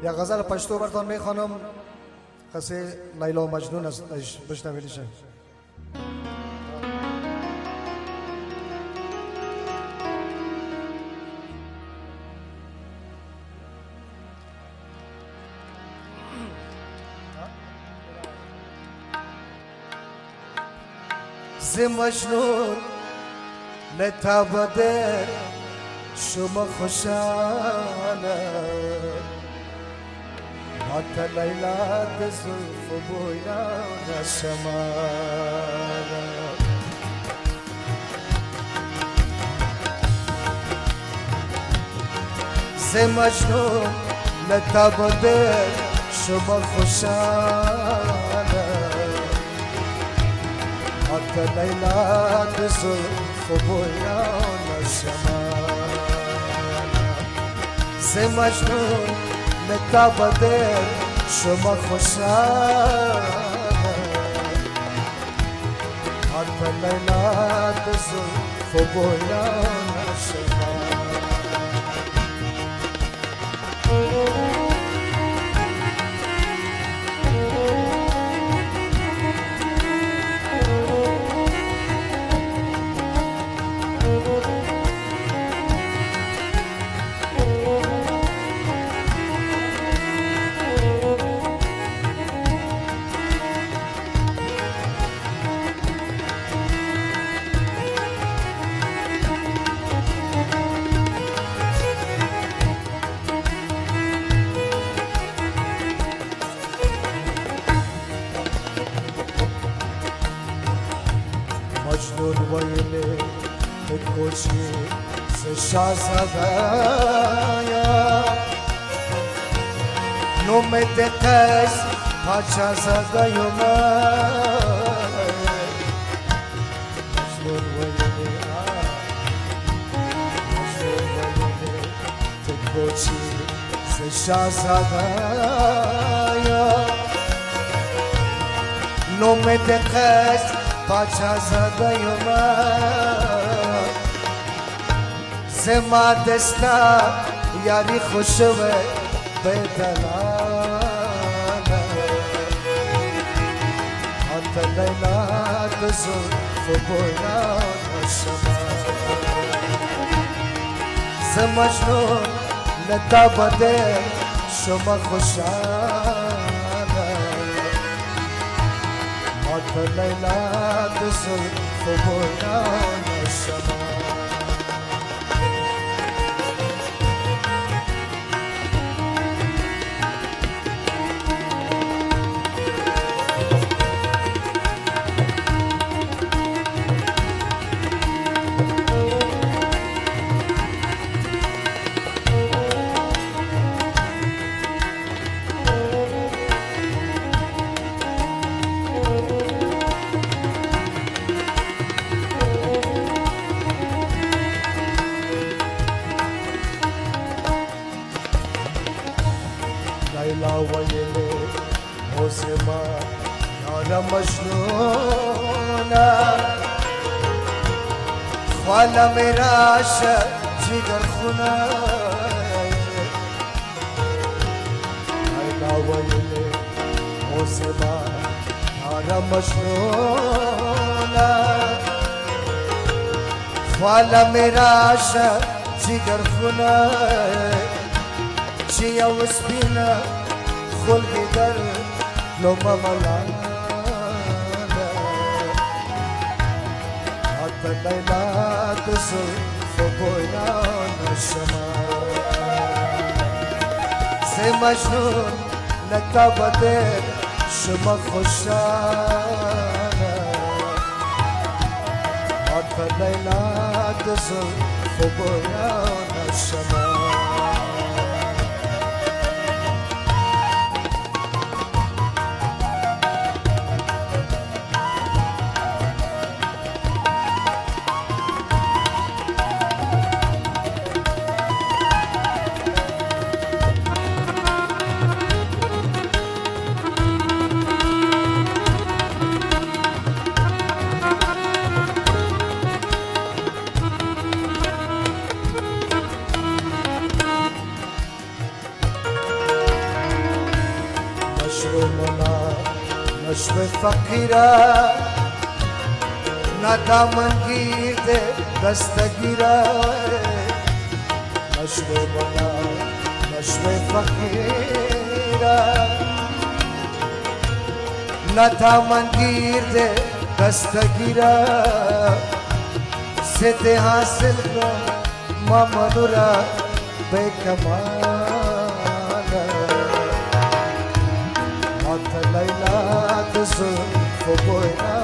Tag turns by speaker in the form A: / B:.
A: یا غزل پشتو برتان میخوانم، قصه لیلا و مجنون است، بشنویدش. ز مجنون نتابده شما خوشانه حتی لیلا ده زلف و بویان شمانه ز مجنون نتابده شما خوشانه حتی لیلا ده زلف و بویان شمانه ز مجنون نتابده شما خوشانه حتی لیلا ده زلف و بویان شمانه مجنون ویلی کوچی ز شاهزاده نوم دقیق پاچازاده مجنون ویلی کوچی ز شاهزاده نوم دقیق پاچازاده زما دستا یاری خوشوه بدلانه حتی لیلا ده زلف و بویان شمانه ز مجنون نتابده شما خوشانه حتی لیلا ده زلف و بویان شمانه لیلا ویلی موسما یارم مجنونه خوالا میراش جگر خونه لیلا ویلی موسما یارم مجنونه خوالا میراش جگر خونه چی او سپینه خلقی در لوما ملانه حتی لیلا ده زلف و بویان شمانه ز مجنون نتابده شما خوشانه حتی لیلا ده زلف و بویان شمانه نشو منا نشو فقیرا نا دامن گیر دے دستگیرا نشو منا نشو فقیرا نا دامن گیر دے دستگیرا سے حاصل کر مامنورا بے کمال ہاتھ لیلا دزو فبوینا